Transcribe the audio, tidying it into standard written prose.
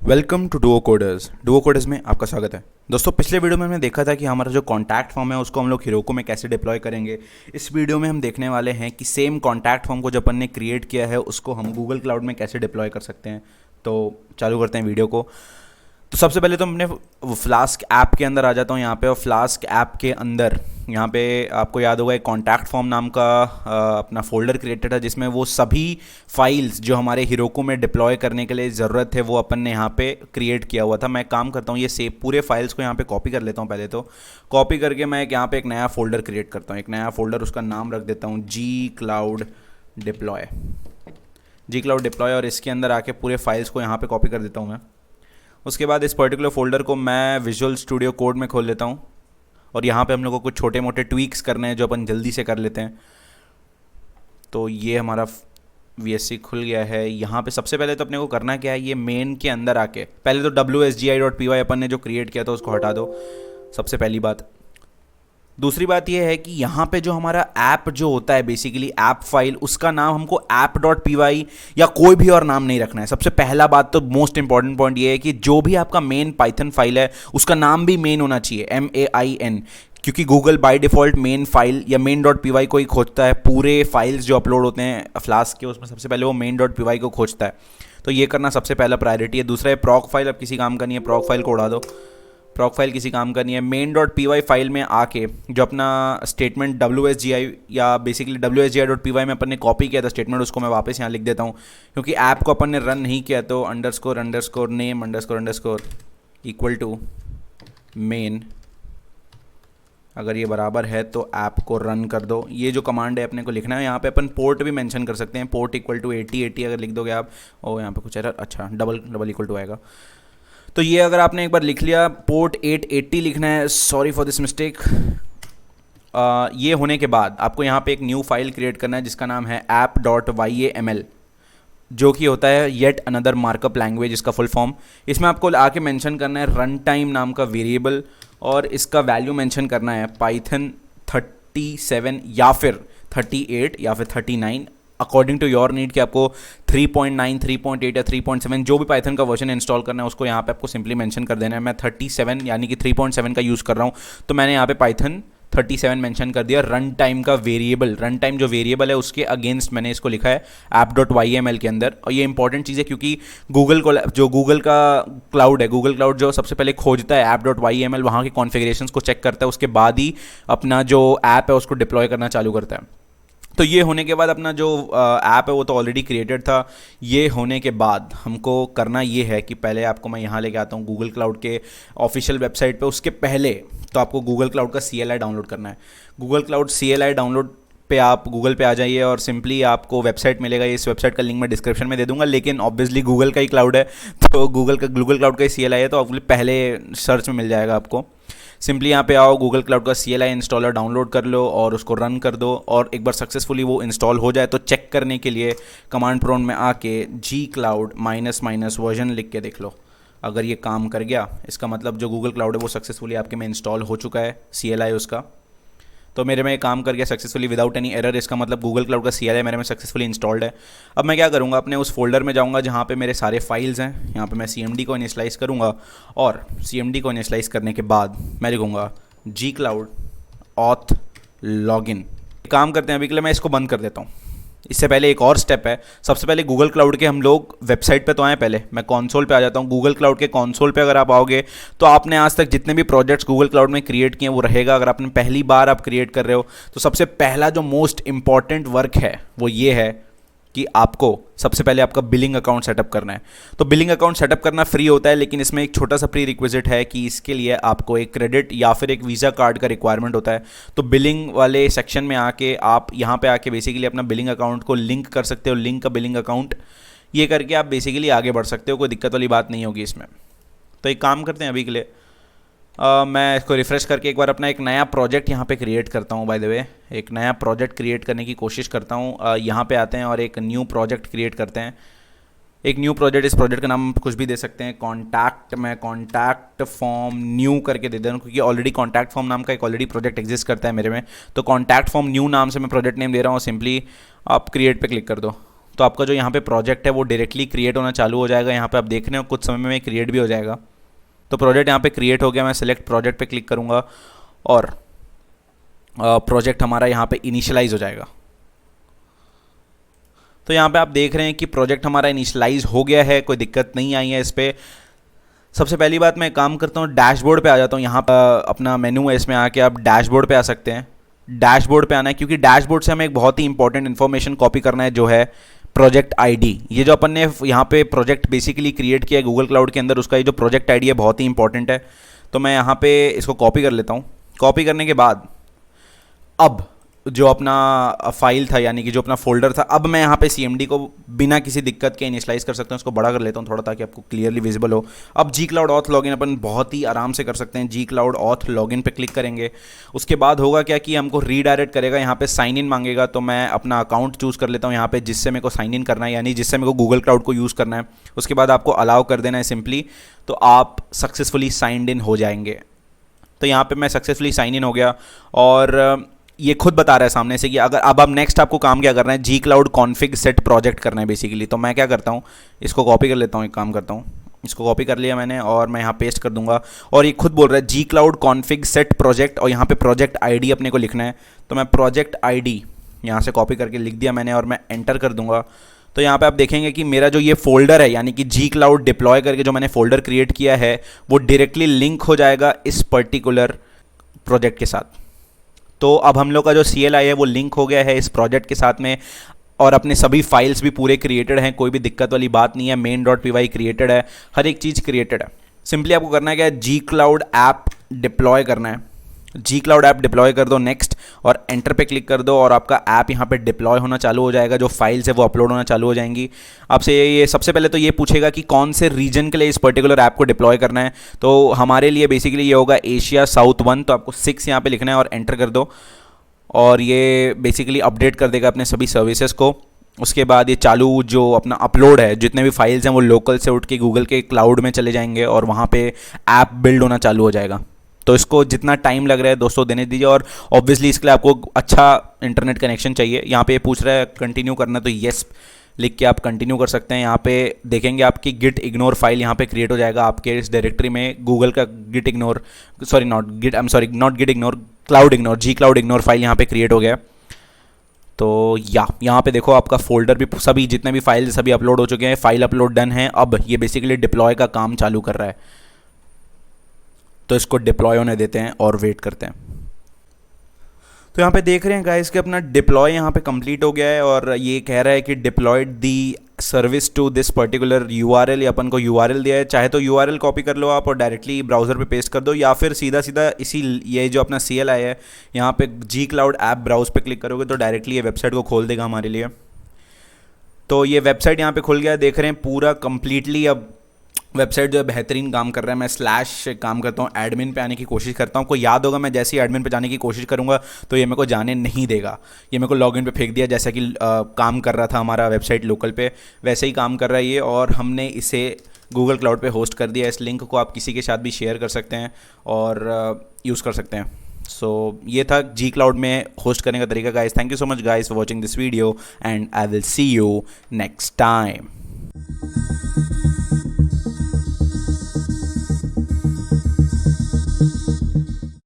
Welcome to Duo Coders. Duo Coders में आपका स्वागत है। दोस्तों, पिछले वीडियो में हमने देखा था कि हमारा जो कॉन्टैक्ट फॉर्म है उसको हम लोग हेरोको में कैसे डिप्लॉय करेंगे। इस वीडियो में हम देखने वाले हैं कि सेम कॉन्टैक्ट फॉर्म को जो अपन ने क्रिएट किया है उसको हम गूगल क्लाउड में कैसे डिप्लॉय कर सकते हैं। तो चालू करते हैं वीडियो को। तो सबसे पहले तो हमने फ्लास्क ऐप के अंदर आ जाता हूँ यहाँ पे, और फ्लास्क ऐप के अंदर यहाँ पे आपको याद होगा एक कॉन्टैक्ट फॉर्म नाम का अपना फोल्डर क्रिएटेड है, जिसमें वो सभी फाइल्स जो हमारे हेरोको में डिप्लॉय करने के लिए ज़रूरत है वो अपन ने यहाँ पे क्रिएट किया हुआ था। मैं काम करता हूँ ये सेव पूरे फाइल्स को यहाँ पे कॉपी कर लेता हूँ। पहले तो कॉपी करके मैं यहाँ पे एक नया फोल्डर क्रिएट करता हूँ, एक नया फोल्डर, उसका नाम रख देता हूँ जी क्लाउड डिप्लॉय। और इसके अंदर आके पूरे फाइल्स को यहाँ पे कॉपी कर देता हूँ मैं। उसके बाद इस पर्टिकुलर फोल्डर को मैं विजुअल स्टूडियो कोड में खोल लेता हूँ, और यहाँ पे हम लोग को कुछ छोटे मोटे ट्वीक्स करने हैं जो अपन जल्दी से कर लेते हैं। तो ये हमारा VSC खुल गया है। यहाँ पे सबसे पहले तो अपने को करना क्या है, ये मेन के अंदर आके पहले तो wsgi.py अपन ने जो क्रिएट किया था उसको हटा दो, सबसे पहली बात। दूसरी बात यह है कि यहाँ पे जो हमारा ऐप जो होता है, बेसिकली ऐप फाइल, उसका नाम हमको app.py या कोई भी और नाम नहीं रखना है। सबसे पहला बात तो मोस्ट इंपॉर्टेंट पॉइंट ये है कि जो भी आपका मेन पाइथन फाइल है उसका नाम भी मेन होना चाहिए, MAIN, क्योंकि Google by default main file या main.py को ही खोजता है। पूरे फाइल्स जो अपलोड होते हैं फ्लास्क के, उसमें सबसे पहले वो main.py को खोजता है। तो ये करना सबसे पहला प्रायोरिटी है। दूसरा है प्रॉक फाइल, अब किसी काम का नहीं है, प्रॉक फाइल को उड़ा दो। प्रॉक फाइल किसी काम का नहीं है। main.py फाइल में आके जो अपना स्टेटमेंट WSGI या बेसिकली wsgi.py में अपन ने कॉपी किया था स्टेटमेंट, उसको मैं वापस यहाँ लिख देता हूँ, क्योंकि ऐप को अपन ने रन नहीं किया। तो __name__ इक्वल टू मेन, अगर ये बराबर है तो ऐप को रन कर दो। ये जो कमांड है अपने को लिखना है। यहाँ पे अपन पोर्ट भी मेंशन कर सकते हैं, पोर्ट इक्वल टू 8080 अगर लिख दोगे आप। और यहाँ पे कुछ एरर, अच्छा डबल इक्वल टू आएगा। तो ये अगर आपने एक बार लिख लिया, पोर्ट 880 लिखना है, सॉरी फॉर दिस मिस्टेक। ये होने के बाद आपको यहाँ पे एक न्यू फाइल क्रिएट करना है जिसका नाम है app.yaml, जो कि होता है येट अनदर मार्कअप लैंग्वेज, इसका फुल फॉर्म। इसमें आपको आके मेंशन करना है रन टाइम नाम का वेरिएबल, और इसका वैल्यू मेंशन करना है पाइथन 37 या फिर 38 या फिर 39 अकॉर्डिंग टू योर नीड, कि आपको 3.9, 3.8 या 3.7 जो भी पाइथन का वर्जन इंस्टॉल करना है उसको यहाँ पे आपको सिंपली मेंशन कर देना है। मैं 37 यानी कि 3.7 का यूज़ कर रहा हूँ, तो मैंने यहाँ पे पाइथन 37 मेंशन कर दिया। रन टाइम का वेरिएबल, रन टाइम जो वेरिएबल है उसके अगेंस्ट मैंने इसको लिखा है app.yml के अंदर। और ये इंपॉर्टेंट चीज़ है क्योंकि गूगल को, जो गूगल का क्लाउड है, गूगल क्लाउड जो सबसे पहले खोजता है app.yml, वहाँ के कॉन्फ़िगरेशंस को चेक करता है, उसके बाद ही अपना जो ऐप है उसको डिप्लॉय करना चालू करता है। तो ये होने के बाद अपना जो ऐप है वो तो ऑलरेडी क्रिएटेड था। ये होने के बाद हमको करना ये है कि पहले आपको मैं यहाँ लेके आता हूँ गूगल क्लाउड के ऑफिशियल वेबसाइट पे। उसके पहले तो आपको गूगल क्लाउड का CLI डाउनलोड करना है। गूगल क्लाउड CLI डाउनलोड पे आप गूगल पे आ जाइए और सिंपली आपको वेबसाइट मिलेगा। इस वेबसाइट का लिंक मैं डिस्क्रिप्शन में दे दूंगा, लेकिन ऑब्वियसली गूगल का ही क्लाउड है तो गूगल क्लाउड का ही CLI है, तो पहले सर्च में मिल जाएगा आपको। सिंपली यहाँ पे आओ, गूगल क्लाउड का CLI इंस्टॉलर डाउनलोड कर लो और उसको रन कर दो। और एक बार सक्सेसफुली वो इंस्टॉल हो जाए तो चेक करने के लिए कमांड प्रॉम्प्ट में आके gcloud -- वर्जन लिख के देख लो। अगर ये काम कर गया, इसका मतलब जो गूगल क्लाउड है वो सक्सेसफुली आपके में इंस्टॉल हो चुका है CLI उसका। तो मेरे में काम कर गया सक्सेसफुली विदाउट एनी एरर। इसका मतलब गूगल क्लाउड का CLI मेरे में सक्सेसफुली इंस्टॉल्ड है। अब मैं क्या करूँगा, अपने उस फोल्डर में जाऊँगा जहाँ पे मेरे सारे फाइल्स हैं। यहाँ पे मैं CMD को इनिशियलाइज़ करूँगा, और CMD को इनिशियलाइज़ करने के बाद मैं लिखूँगा gcloud auth login। काम करते हैं, अभी के लिए मैं इसको बंद कर देता हूँ। इससे पहले एक और स्टेप है। सबसे पहले गूगल क्लाउड के हम लोग वेबसाइट पे तो आए, पहले मैं कंसोल पे आ जाता हूँ। गूगल क्लाउड के कंसोल पे अगर आप आओगे तो आपने आज तक जितने भी प्रोजेक्ट्स गूगल क्लाउड में क्रिएट किए हैं वो रहेगा। अगर आपने पहली बार आप क्रिएट कर रहे हो तो सबसे पहला जो मोस्ट इंपॉर्टेंट वर्क है वो ये है कि आपको सबसे पहले आपका बिलिंग अकाउंट सेटअप करना है। तो बिलिंग अकाउंट सेटअप करना फ्री होता है, लेकिन इसमें एक छोटा सा प्री रिक्विजिट है कि इसके लिए आपको एक क्रेडिट या फिर एक वीज़ा कार्ड का रिक्वायरमेंट होता है। तो बिलिंग वाले सेक्शन में आके आप यहाँ पे आके बेसिकली अपना बिलिंग अकाउंट को लिंक कर सकते हो, लिंक का बिलिंग अकाउंट, ये करके आप बेसिकली आगे बढ़ सकते हो। कोई दिक्कत वाली बात नहीं होगी इसमें। तो एक काम करते हैं, अभी के लिए मैं इसको रिफ़्रेश करके एक बार अपना एक नया प्रोजेक्ट यहाँ पे क्रिएट करता हूँ। बाय द वे, एक नया प्रोजेक्ट क्रिएट करने की कोशिश करता हूँ। यहाँ पे आते हैं और एक न्यू प्रोजेक्ट क्रिएट करते हैं। एक न्यू प्रोजेक्ट, इस प्रोजेक्ट का नाम कुछ भी दे सकते हैं। मैं कॉन्टैक्ट फॉर्म न्यू करके दे दे रहा हूँ, क्योंकि ऑलरेडी कॉन्टैक्ट फॉर्म नाम का एक ऑलरेडी प्रोजेक्ट एग्जिस्ट करता है मेरे में। तो कॉन्टैक्ट फॉर्म न्यू नाम से मैं प्रोजेक्ट नेम दे रहा हूँ। सिंपली आप क्रिएट पे क्लिक कर दो। तो आपका जो यहाँ पे प्रोजेक्ट है वो डायरेक्टली क्रिएट होना चालू हो जाएगा। यहाँ पे आप देख रहे हो कुछ समय में क्रिएट भी हो जाएगा। तो प्रोजेक्ट यहाँ पे क्रिएट हो गया। मैं सेलेक्ट प्रोजेक्ट पे क्लिक करूँगा और प्रोजेक्ट हमारा यहाँ पे इनिशियलाइज हो जाएगा। तो यहाँ पे आप देख रहे हैं कि प्रोजेक्ट हमारा इनिशियलाइज हो गया है, कोई दिक्कत नहीं आई है इस पर। सबसे पहली बात मैं काम करता हूँ, डैशबोर्ड पे आ जाता हूँ। यहाँ पर अपना मेनू है, इसमें आके आप डैशबोर्ड पे आ सकते हैं। डैशबोर्ड पे आना है क्योंकि डैशबोर्ड से हमें एक बहुत ही इंपॉर्टेंट इन्फॉर्मेशन कॉपी करना है, जो है प्रोजेक्ट आईडी। ये जो अपन ने यहाँ पे प्रोजेक्ट बेसिकली क्रिएट किया है गूगल क्लाउड के अंदर, उसका ये जो प्रोजेक्ट आईडी है बहुत ही इंपॉर्टेंट है। तो मैं यहाँ पे इसको कॉपी कर लेता हूँ। कॉपी करने के बाद अब जो अपना फाइल था, यानी कि जो अपना फोल्डर था, अब मैं यहाँ पे CMD को बिना किसी दिक्कत के इनिशियलाइज कर सकता हूँ। इसको बड़ा कर लेता हूँ थोड़ा ताकि आपको क्लियरली विजिबल हो। अब जी क्लाउड ऑथ लॉगिन अपन बहुत ही आराम से कर सकते हैं। जी क्लाउड ऑथ लॉगिन पे क्लिक करेंगे। उसके बाद होगा क्या कि हमको रीडायरेक्ट करेगा, यहाँ पे साइन इन मांगेगा। तो मैं अपना अकाउंट चूज़ कर लेता हूँ यहाँ पे, जिससे मेरे को साइन इन करना है, यानी जिससे मेरे को गूगल क्लाउड को यूज़ करना है। उसके बाद आपको अलाउ कर देना है सिंपली, तो आप सक्सेसफुली साइंड इन हो जाएंगे। तो यहाँ पे मैं सक्सेसफुली साइन इन हो गया और ये खुद बता रहा है सामने से कि अगर अब नेक्स्ट आपको काम क्या करना है, जी क्लाउड कॉन्फ़िग सेट प्रोजेक्ट करना है बेसिकली। तो मैं क्या करता हूँ, इसको कॉपी कर लेता हूँ। एक काम करता हूँ, इसको कॉपी कर लिया मैंने और मैं यहाँ पेस्ट कर दूंगा। और ये खुद बोल रहा है जी क्लाउड कॉन्फ़िग सेट प्रोजेक्ट, और यहाँ पे प्रोजेक्ट आईडी अपने को लिखना है। तो मैं प्रोजेक्ट आईडी यहाँ से कॉपी करके लिख दिया मैंने और मैं एंटर कर दूंगा। तो यहाँ पे आप देखेंगे कि मेरा जो ये फोल्डर है, यानी कि जी क्लाउड डिप्लॉय करके जो मैंने फोल्डर क्रिएट किया है, वो डायरेक्टली लिंक हो जाएगा इस पर्टिकुलर प्रोजेक्ट के साथ। तो अब हम लोग का जो CLI है वो लिंक हो गया है इस प्रोजेक्ट के साथ में, और अपने सभी फाइल्स भी पूरे क्रिएटेड हैं। कोई भी दिक्कत वाली बात नहीं है। main.py क्रिएटेड है, हर एक चीज़ क्रिएटेड है। सिंपली आपको करना है क्या है, जी क्लाउड ऐप डिप्लॉय करना है। जी क्लाउड ऐप डिप्लॉय कर दो, नेक्स्ट, और एंटर पे क्लिक कर दो और आपका ऐप यहाँ पे डिप्लॉय होना चालू हो जाएगा। जो फाइल्स है वो अपलोड होना चालू हो जाएंगी। आपसे ये सबसे पहले तो ये पूछेगा कि कौन से रीजन के लिए इस पर्टिकुलर ऐप को डिप्लॉय करना है। तो हमारे लिए बेसिकली ये होगा एशिया साउथ 1। तो आपको 6 यहाँ पे लिखना है और एंटर कर दो, और ये बेसिकली अपडेट कर देगा अपने सभी सर्विसेज को। उसके बाद ये चालू जो अपना अपलोड है, जितने भी फाइल्स हैं वो लोकल से उठ के गूगल के क्लाउड में चले जाएंगे और वहाँ पे ऐप बिल्ड होना चालू हो जाएगा। तो इसको जितना टाइम लग रहा है दोस्तों देने दीजिए, और ऑब्वियसली इसके लिए आपको अच्छा इंटरनेट कनेक्शन चाहिए। यहाँ पे पूछ रहा है कंटिन्यू करना, तो येस लिख के आप कंटिन्यू कर सकते हैं। यहाँ पे देखेंगे आपकी गिट इग्नोर फाइल यहाँ पे क्रिएट हो जाएगा आपके इस डायरेक्टरी में। गूगल का git ignore, not git ignore, cloud ignore, G cloud ignore file यहाँ पे क्रिएट हो गया। तो यहाँ पे देखो आपका फोल्डर भी, सभी जितने भी फाइल सभी अपलोड हो चुके हैं। फाइल अपलोड डन है। अब ये बेसिकली डिप्लॉय का काम चालू कर रहा है। तो इसको डिप्लॉय होने देते हैं और वेट करते हैं। तो यहाँ पे देख रहे हैं गाइस कि अपना डिप्लॉय यहाँ पे कंप्लीट हो गया है, और ये कह रहा है कि deployed the service to this particular URL। या अपन को URL दिया है, चाहे तो URL कॉपी कर लो आप और डायरेक्टली ब्राउज़र पे पेस्ट कर दो, या फिर सीधा सीधा इसी ये जो अपना CLI है यहाँ पे जी क्लाउड ऐप ब्राउज पे क्लिक करोगे तो डायरेक्टली ये वेबसाइट को खोल देगा हमारे लिए। तो ये वेबसाइट यहाँ पे खुल गया, देख रहे हैं पूरा कंप्लीटली। अब वेबसाइट जो है बेहतरीन काम कर रहा है। मैं स्लैश काम करता हूँ, एडमिन पे आने की कोशिश करता हूँ। आपको याद होगा मैं जैसे ही एडमिन पे जाने की कोशिश करूँगा तो ये मेरे को जाने नहीं देगा। ये मेरे को लॉगिन पे फेंक दिया, जैसा कि काम कर रहा था हमारा वेबसाइट लोकल पे, वैसे ही काम कर रहा है ये। और हमने इसे गूगल क्लाउड पे होस्ट कर दिया। इस लिंक को आप किसी के साथ भी शेयर कर सकते हैं और यूज़ कर सकते हैं। सो ये था जी क्लाउड में होस्ट करने का तरीका guys. Thank you so much guys for watching this video, and I will see you next time.